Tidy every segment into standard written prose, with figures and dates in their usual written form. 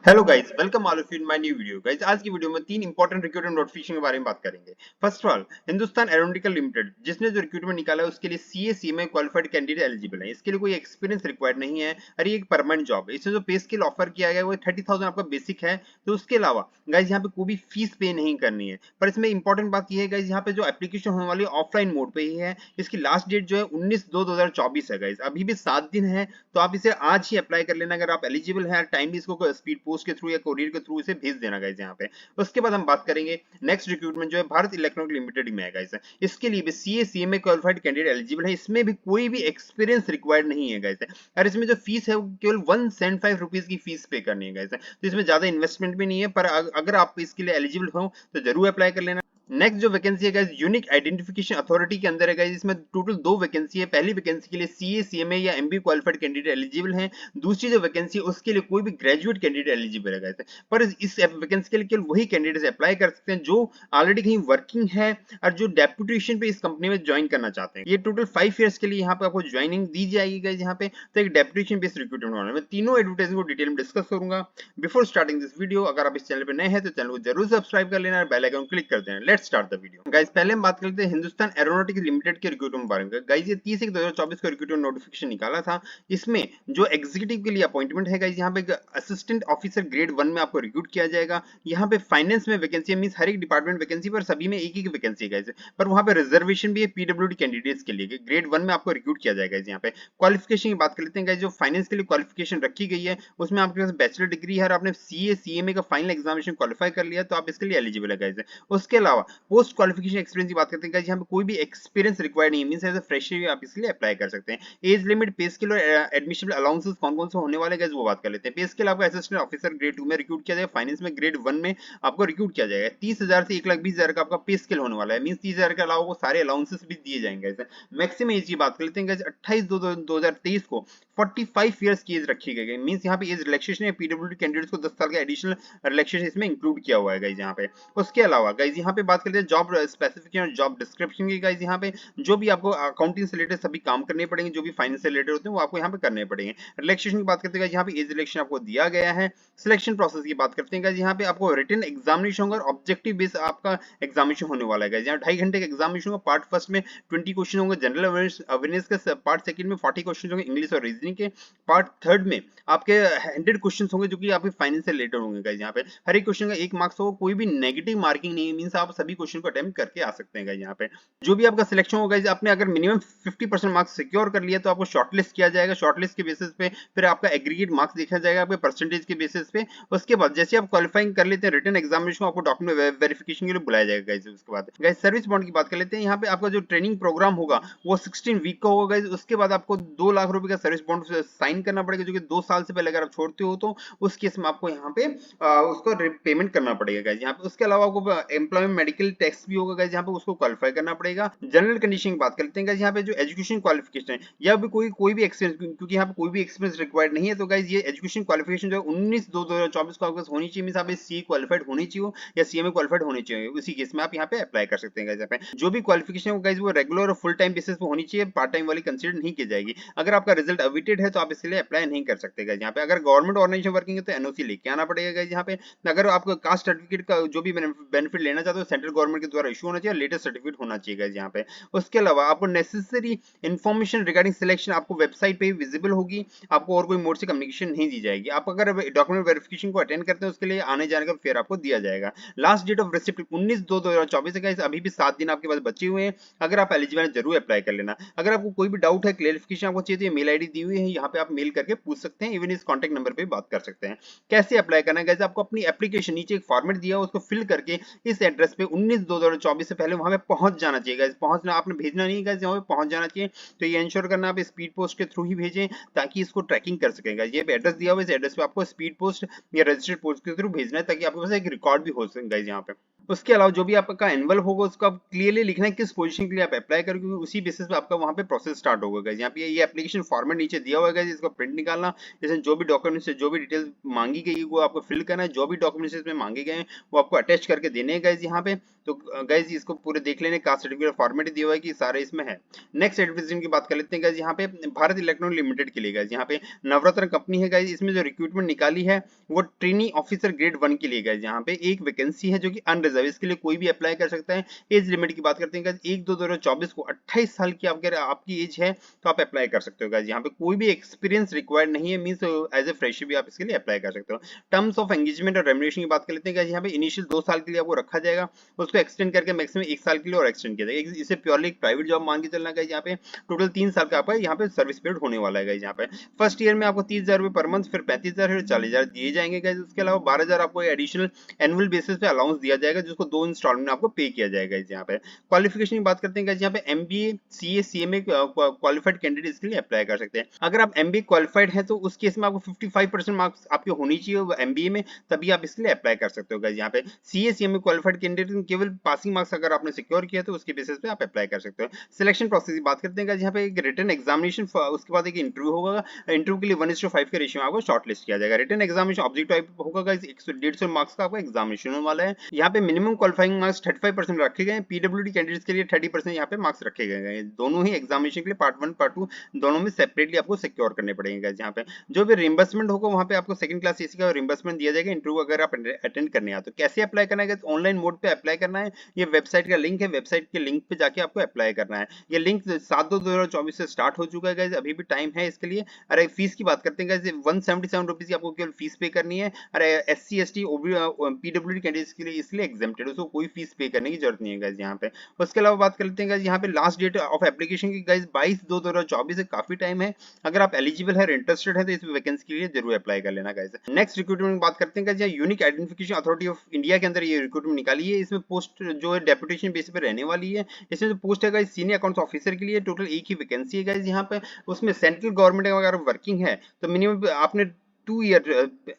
Hello guys, welcome all of you in my new video. Guys, आज की video में तीन इंपॉर्टेंट रिक्रूटमेंट नोटिफिकेशन के बारे में बात करेंगे। First of all, Hindustan aeronautical limited जिसने जो रिक्रूटमेंट निकाला है उसके लिए CA CMA qualified candidate eligible है। इसके लिए कोई एक्सपीरियंस रिक्वायर्ड नहीं है और ये एक परमानेंट जॉब है। इसमें जो पे स्केल ऑफर किया गया है वो 30,000 आपका बेसिक है। तो उसके अलावा गाइस यहाँ पे कोई भी फीस पे नहीं करनी है। पर इसमें इंपॉर्टेंट बात यह है गाइस, यहाँ पे जो एप्लीकेशन होने वाली है ऑफलाइन मोड पे ही है। इसकी लास्ट डेट जो है 19/2/2024 है। गाइस अभी भी 7 दिन है, तो आप इसे आज ही अप्लाई कर लेना अगर आप एलिजिबल है। टाइम भी इसको स्पीड पोस्ट के थ्रू या कोरियर के थ्रू इसे भेज देना गाइस यहाँ पे। उसके बाद हम बात करेंगे नेक्स्ट रिक्रूटमेंट जो है भारत इलेक्ट्रॉनिक लिमिटेड में है गाइस। इसके लिए भी CA CMA qualified candidate eligible है। इसमें भी कोई भी एक्सपीरियंस रिक्वायर्ड नहीं है गाइस। और इसमें जो फीस है वो केवल 175 रुपीज की फीस पे करनी है गाइस। तो इसमें ज्यादा इन्वेस्टमेंट भी नहीं है, पर अगर आप इसके लिए एलिजिबल हो तो जरूर अप्लाई कर लेना। नेक्स्ट जो वैकेंसी है गाइस यूनिक आइडेंटिफिकेशन अथॉरिटी के अंदर है गाइस। इसमें टोटल 2 वैकेंसी है। पहली वैकेंसी के लिए सीए सीएमए या एमबी क्वालिफाइड कैंडिडेट एलिजिबल है। दूसरी जो वैकेंसी है उसके लिए कोई भी ग्रेजुएट कैंडिडेट एलिजिबल है गाइस। पर इस वैकेंसी के लिए केवल वही कैंडिडेट अप्लाई कर सकते हैं जो ऑलरेडी कहीं वर्किंग है और जो डेप्यूटेशन पे इस कंपनी में ज्वाइन करना चाहते हैं। ये टोटल 5 इयर्स के लिए यहाँ पे आपको ज्वाइनिंग दी जाएगी गाइस यहाँ पे। तो एक डेप्यूटेशन बेस्ड रिक्रूटमेंट होना है। मैं तीनों एडवर्टाइजमेंट को डिटेल में डिस्कस करूंगा। बिफोर स्टार्टिंग दिस वीडियो, अगर आप इस चैनल पे नए हैं तो चैनल को जरूर सब्सक्राइब कर लेना और बेल आइकन क्लिक कर देना। Let's start the video. Guys पहले हम बात करते हैं हिंदुस्तान एरोनॉटिक्स लिमिटेड के रिक्रूटमेंट बारे में। गाइस ये 30/1/2024 का रिक्रूटमेंट नोटिफिकेशन निकाला था। इसमें जो एग्जीक्यूटिव के लिए अपॉइंटमेंट है गाइस, यहाँ पे असिस्टेंट ऑफिसर ग्रेड 1 में आपको रिक्रूट किया जाएगा। यहाँ पे फाइनेंस में वैकेंसी मींस हर एक डिपार्टमेंट वैकेंसी पर सभी में एक ही वैकेंसी है गाइस। पर वहां पे रिजर्वेशन भी है पीडब्ल्यूडी कैंडिडेट्स के लिए। ग्रेड 1 में आपको रिक्रूट किया जाएगा। यहाँ पे क्वालिफिकेशन की बात कर लेते हैं गाइस। जो फाइनेंस के लिए क्वालिफिकेशन रखी गई है उसमें आपके पास बैचलर डिग्री है और आपने सीए सीएमए का फाइनल एग्जामिनेशन क्वालिफाई कर लिया तो आप इसके लिए एलिजिबल है गाइस। उसके अलावा पोस्ट क्वालिफिकेशन एक्सपीरियंस की बात करते हैं गाइस, यहाँ पे कोई भी एक्सपीरियंस रिक्वायर्ड नहीं है। मींस एज अ फ्रेशर भी आप इसके लिए अप्लाई कर सकते हैं। एज लिमिट, पे स्केल और एडमिशन अलाउंसेस कौन-कौन से होने वाले गाइस वो बात कर लेते हैं। पे स्केल आपका असिस्टेंट ऑफिसर ग्रेड 2 में रिक्रूट किया जाएगा। फाइनेंस में ग्रेड 1 में आपको रिक्रूट किया जाएगा। 30,000 से 1,20,000 का आपका पे स्केल होने वाला है। मींस 30,000 के अलावा वो सारे अलाउंसेस भी दिए जाएंगे गाइस। मैक्सिमम एज की बात कर लेते हैं गाइस, 28/2/2023 को 45 इयर्स की एज रखी गई है। मींस यहाँ पे एज रिलैक्सेशन है पीडब्ल्यूडी कैंडिडेट्स को 10 साल का एडिशनल रिलैक्सेशन इसमें इंक्लूड किया हुआ है गाइस यहाँ पे। उसके अलावा गाइस यहाँ पे बात करते हैं जॉब स्पेसिफिकेशन और जॉब डिस्क्रिप्शन की। गाइस यहाँ पे जो भी आपको अकाउंटिंग से रिलेटेड सभी काम करने पड़ेंगे, जो भी फाइनेंस से रिलेटेड होते हैं वो आपको यहाँ पे करने पड़ेंगे। रिलैक्सेशन की बात करते हैं यहाँ पे एज रिलैक्सेशन आपको दिया गया है। सिलेक्शन प्रोसेस की बात करते हैं गाइस, यहाँ पे आपको रिटन एग्जामिनेशन होगा और ऑब्जेक्टिव बेस आपका एग्जामिनेशन होने वाला है गाइस। यहाँ 2.5 घंटे का एग्जामिनेशन होगा। पार्ट फर्स्ट में 20 क्वेश्चन होंगे जनरल अवेयरनेस के, पार्ट सेकंड में 40 क्वेश्चन होंगे इंग्लिश और रीजनिंग के, पार्ट थर्ड में आपके 100 क्वेश्चन होंगे जो कि आपके फाइनेंस से रिलेटेड होंगे गाइस। यहाँ पे हर एक क्वेश्चन का 1 मार्क्स होगा। कोई भी नेगेटिव मार्किंग नहीं है। मींस आप सभी क्वेश्चन को अटेम्प्ट करके आ सकते हैं गाइस। यहाँ पे जो भी आपका सिलेक्शन होगा गाइस, आपने अगर मिनिमम 50% मार्क्स सिक्योर कर लिया तो आपको शॉर्टलिस्ट किया जाएगा। शॉर्टलिस्ट के बेसिस पे फिर आपका एग्रीगेट मार्क्स देखा जाएगा आपके परसेंटेज के बेसिस पे। उसके बाद जैसे आप क्वालिफाइंग कर लेते हैं रिटन एग्जामिनेशन, आपको डॉक्यूमेंट वेरिफिकेशन के लिए बुलाया जाएगा गाइस। उसके बाद गाइस सर्विस बॉन्ड की बात कर लेते हैं। यहाँ पे आपका जो ट्रेनिंग प्रोग्राम होगा वो 16 वीक का होगा गाइस। उसके बाद आपको 2 लाख रुपए का सर्विस बॉन्ड साइन करना पड़ेगा, जो कि 2 साल से पहले अगर आप छोड़ते हो तो उस केस में आपको यहाँ पे उसको पेमेंट करना पड़ेगा गाइस यहाँ पे। उसके अलावा आपको एम्प्लॉयमेंट मेडिकल टैक्स भी होगा गाइस, यहाँ पे उसको क्वालिफाई करना पड़ेगा। जनरल कंडीशन की बात करते हैं गाइस, यहाँ पे जो एजुकेशन क्वालिफिकेशन है या भी कोई भी एक्सपीरियंस, क्योंकि यहाँ पे कोई भी एक्सपीरियंस रिक्वायर्ड नहीं है, तो गाइस ये एजुकेशन क्वालिफिकेशन जो 19/2/2024 को आपके पास होनी चाहिए। मींस आप सी क्वालिफाइड होनी चाहिए या सीएमए क्वालिफाइड होनी चाहिए। उसी केस में आप यहाँ पे अप्लाई कर सकते हैं गाइस। यहाँ पे जो भी क्वालिफिकेशन है गाइस वो रेगुलर और फुल टाइम बेसिस पे होनी चाहिए। पार्ट टाइम वाली कंसीडर नहीं की जाएगी। अगर आपका रिजल्ट अवेटेड है तो आप इसके लिए अप्लाई नहीं कर सकते गाइस। यहाँ पे अगर गवर्नमेंट ऑर्गेनाइजेशन वर्किंग है तो एनओसी लेके आना पड़ेगा गाइस। यहाँ पे अगर आपको कास्ट सर्टिफिकेट का जो भी बेनिफिट लेना चाहते हो सेंट्रल गवर्नमेंट के द्वारा इशू होना चाहिए, लेटेस्ट सर्टिफिकेट होना चाहिए गाइस यहाँ पे। उसके अलावा आपको नेसेसरी इन्फॉर्मेशन रिगार्डिंग सिलेक्शन आपको वेबसाइट पे ही विजिबल होगी। आपको और कोई मोड से कम्युनिकेशन नहीं दी जाएगी। आप अगर डॉक्यूमेंट वेरिफिकेशन को अटेंड करते हैं उसके लिए आने जाने का फेयर आपको दिया जाएगा। लास्ट डेट ऑफ रिसिप्ट 19/2/2024 है गाइस। अभी भी 7 दिन आपके पास बचे हुए हैं। अगर आप एलिजिबल हैं जरूर अप्लाई कर लेना। अगर आपको कोई भी डाउट है, क्लेरिफिकेशन आपको चाहिए तो ये मेल आईडी दी हुई है, यहाँ पे आप मेल करके पूछ सकते हैं। इवन इस कॉन्टैक्ट नंबर पे बात कर सकते हैं। कैसे अप्लाई करना है गाइस, आपको अपनी एप्लीकेशन नीचे एक फॉर्मेट दिया है उसको फिल करके इस एड्रेस पे 19/2/2024 से पहले वहां पे पहुंच जाना चाहिए गाइस। पहुंचना आपने भेजना नहीं गाइस, वहां पे पहुंच जाना चाहिए। तो ये इंश्योर करना आप स्पीड पोस्ट के थ्रू ही भेजें ताकि इसको ट्रैकिंग कर सकें गाइस। ये एड्रेस दिया हुआ है, इस एड्रेस पे आपको स्पीड पोस्ट या रजिस्टर्ड पोस्ट के थ्रू भेजना है ताकि आपके पास एक रिकॉर्ड भी हो सके गाइस यहाँ पे। उसके अलावा जो भी आपका एनुअल होगा उसको आप क्लियरली लिखना है किस पोजीशन के लिए आप अप्लाई करोगे, क्योंकि उसी बेसिस पे आपका वहां पे प्रोसेस स्टार्ट होगा गाइस। यहाँ पे ये एप्लीकेशन फॉर्मेट नीचे दिया हुआ है गाइस, इसको प्रिंट निकालना। जैसे जो भी डॉक्यूमेंट्स से जो भी डिटेल्स मांगी गई है वो आपको फिल करना है। जो भी डॉक्यूमेंट्स इसमें मांगे गए हैं वो आपको अटैच करके देने हैं गाइस यहाँ पे। तो गाइज इसको पूरे देख लेने, कास्ट सर्टिफिकेट फॉर्मेट दिया हुआ है कि सारे इसमें है। नेक्स्ट एडवर्टाइजमेंट की बात कर लेते हैं गाइज, यहाँ पे भारत इलेक्ट्रॉनिक लिमिटेड के लिए गाइज, यहाँ पे नवरत्न कंपनी है गाइज, इसमें जो रिक्रूटमेंट निकाली है वो ट्रेनी ऑफिसर ग्रेड 1 के लिए गाइज, यहाँ पे एक वैकेंसी है जो कि अनरिजर्व, इसके लिए कोई भी अप्लाई कर सकता है। एज लिमिट की बात करते हैं गाइज, 1/2/2024 को 28 साल की आपकी एज है तो आप अप्लाई कर सकते हो गाइज, यहाँ पे कोई भी एक्सपीरियंस रिक्वायर्ड नहीं है, मींस एज ए फ्रेशर भी आप इसके लिए अप्लाई कर सकते हो। टर्म्स ऑफ एंगेजमेंट और रेम्युनरेशन की बात कर लेते हैं गाइज, यहाँ पे इनिशियल 2 साल के लिए आपको रखा जाएगा, उसको एक्सटेंड करके मैक्सिमम 1 साल के लिए और एक्सटेंड किया जाएगा। इसे प्योरली एक प्राइवेट जॉब मान के चलना गाइज, यहाँ पे टोटल 3 साल का आपका यहाँ पे सर्विस पीरियड होने वाला है गाइज। यहाँ पे फर्स्ट ईयर में आपको 30,000 रुपए पर मंथ, फिर 35,000, फिर 40,000 दिए जाएंगे गाइज। उसके अलावा 12,000 आपको एडिशनल एनुअल बेसिस पे अलाउंस दिया जाएगा, जिसको 2 इंस्टॉलमेंट में आपको पे किया जाएगा। यहाँ पे क्वालिफिकेशन की बात करते हैं गाइज, यहाँ पे MBA CA CMA qualified candidate इसके लिए अप्लाई कर सकते हैं। अगर आप MBA क्वालिफाइड है तो उस केस में आपको 55% मार्क्स आपके होनी चाहिए MBA में, तभी आप इसके लिए अप्लाई कर सकते हो गाइज। यहाँ पे CA CMA क्वालिफाइड कैंडिडेट केवल पासिंग मार्क्स अगर आपने सिक्योर किया तो उसके बेसिस पे आप अप्लाई कर सकते हो। सिलेक्शन प्रोसेस की बात करते हैं गाइज, यहाँ पे एक रिटन एग्जामिनेशन, उसके बाद एक इंटरव्यू होगा, इंटरव्यू के लिए 1:5 के रेशियो में आपको शॉर्टलिस्ट किया जाएगा। रिटन एग्जामिनेशन ऑब्जेक्टिव टाइप होगा गाइस, 150 मार्क्स का आपका एग्जामिनेशन होने वाला है। यहाँ पे मिनिमम क्वालिफाइंग मार्क्स 35% रखे गए हैं, PWD कैंडिडेट्स के लिए 30% यहाँ पे मार्क्स रखे गए हैं। दोनों ही एग्जामिनेशन के लिए पार्ट 1 पार्ट 2 दोनों में सेपरेटली आपको सिक्योर करने पड़ेंगे गाइस। यहाँ पे जो भी रिइंबर्समेंट होगा वहाँ पे आपको सेकंड क्लास एसी का रिइंबर्समेंट दिया जाएगा इंटरव्यू अगर आप अटेंड करने आए तो। कैसे अप्लाई करना है, ऑनलाइन मोड पे अप्लाई करना है, ये वेबसाइट का लिंक है, वेबसाइट के लिंक पे जाके आपको अप्लाई करना है। ये लिंक 7/2/2024 से स्टार्ट हो चुका है गाइस, अभी भी टाइम है इसके लिए। अरे फीस की बात करते हैं गाइस, 177 रुपीज की आपको केवल फीस पे करनी है। अरे SC ST PWD कैंडिडेट्स के लिए इसलिए एग्जेम्प्टेड, उसको कोई फीस पे करने की जरूरत नहीं है गाइस यहाँ पे। उसके अलावा बात करते हैं गाइस, यहाँ पे लास्ट डेट ऑफ एप्लीकेशन की गाइस 22/2/2024 है, काफी टाइम है। अगर आप एलिजिबल है, इंटरेस्टेड है तो इस वैकेंसी के लिए जरूर अप्लाई कर लेना गाइस। नेक्स्ट रिक्रूटमेंट की बात करते हैं guys, unique identification authority of India के अंदर ये रिक्रूटमेंट निकाली है। इसमें पोस्ट जो है डेपुटेशन बेसिस पे रहने वाली है। इसमें जो पोस्ट है गाइस सीनियर अकाउंट्स ऑफिसर के लिए, टोटल एक ही वैकेंसी है गाइस यहाँ पे। उसमें सेंट्रल गवर्नमेंट अगर वर्किंग है तो मिनिमम आपने 2 ईयर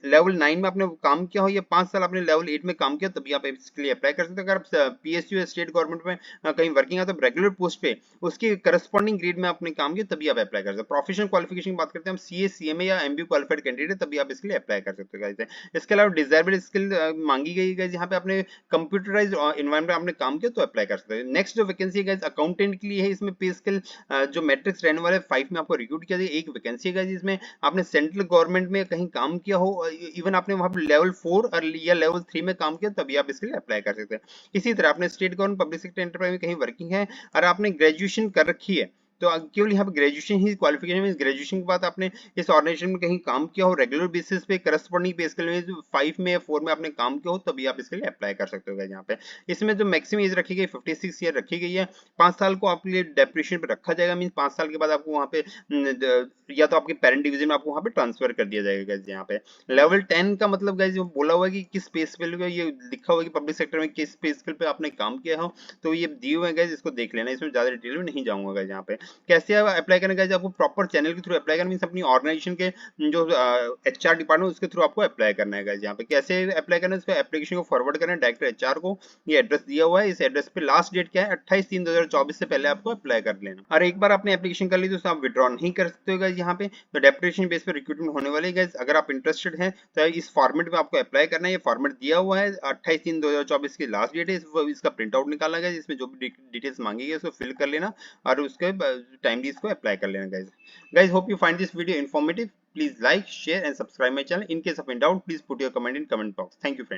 लेवल 9 में आपने काम किया हो या 5 साल आपने लेवल 8 में काम किया तभी आप इसके लिए अप्लाई कर सकते हो। अगर आप PSU स्टेट गवर्नमेंट में कहीं वर्किंग है तो रेगुलर पोस्ट पे उसके करस्पॉन्डिंग ग्रेड में आपने काम किया तभी आप अप्लाई कर सकते हो। प्रोफेशनल क्वालिफिकेशन की बात करते हैं हम CA CMA या MBA क्वालिफाइड कैंडिडेट, तभी आप इसके लिए अप्लाई कर सकते हो। इसके अलावा डिजायरेबल स्किल मांगी गई है यहाँ पे, आपने कंप्यूटराइज्ड एनवायरनमेंट में आपने काम किया तो अप्लाई कर सकते हैं। नेक्स्ट जो वैकेंसी है अकाउंटेंट के लिए है, इसमें पे स्किल जो मैट्रिक्स रहने वाले 5 में आपको रिक्रूट किया जाए। एक वैकेंसी है जिसमें आपने सेंट्रल गवर्नमेंट में कहीं काम किया हो, इवन आपने वहां पर लेवल 4 या लेवल 3 में काम किया तभी आप इसके लिए अप्लाई कर सकते हैं। इसी तरह आपने state government public sector enterprise में कहीं वर्किंग है और आपने ग्रेजुएशन कर रखी है तो केवल यहाँ पे ग्रेजुएशन ही क्वालिफिकेशन में, ग्रेजुएशन के बाद आपने इस ऑर्गेनाइजेशन में कहीं काम किया हो रेगुलर बेसिस पे, करस्पॉन्डिंग पे स्केल में 5 में या 4 में आपने काम किया हो तभी आप इसके लिए अप्लाई कर सकते हो। यहाँ पे इसमें जो मैक्सिमम एज रखी गई 56 ईयर रखी गई है। 5 साल को आपके लिए डेप्रेशन पे रखा जाएगा, मीन 5 साल के बाद आपको वहाँ पे या तो आपके पेरेंट डिवीजन में आपको वहाँ पे ट्रांसफर कर दिया जाएगा। यहाँ पे लेवल 10 का मतलब गाइस जो बोला हुआ है कि किस पे स्केल पे, ये लिखा हुआ है कि पब्लिक सेक्टर में किस पे स्केल पे आपने काम किया हो, तो ये दिए हुए गाइस इसको देख लेना, इसमें ज्यादा डिटेल में नहीं जाऊंगा गाइस। यहाँ पे कैसे अप्लाई करना है, आपको प्रॉपर चैनल के थ्रू अप्लाई करना, मींस अपनी ऑर्गेनाइजेशन के जो HR डिपार्टमेंट उसके थ्रू आपको अप्लाई करना है गाइस। यहाँ पे कैसे अप्लाई करना है, इसको एप्लीकेशन को फॉरवर्ड करना है डायरेक्टर HR को। ये एड्रेस दिया हुआ है, इस एड्रेस पे लास्ट डेट क्या है 28/3/2024 से पहले आपको अप्लाई कर लेना। और एक बार आपने एप्लीकेशन कर ली तो आप विड्रॉ नहीं कर सकते हो गाइस। यहाँ पे तो डेप्यूटेशन बेस पे रिक्रूटमेंट होने वाले गाइस। अगर आप इंटरेस्टेड हैं तो इस फॉर्मेट में आपको अप्लाई करना है। ये फॉर्मेट दिया हुआ है, 28/3/2024 की लास्ट डेट है, इसका प्रिंट आउट निकालना है, इसमें जो भी डिटेल्स मांगी गई उसको फिल कर लेना और उसके टाइमली इसको अप्लाई कर लेना guys hope you find this video informative. Please like, share and subscribe my channel. In case of any doubt please put your comment in comment box. Thank you friend.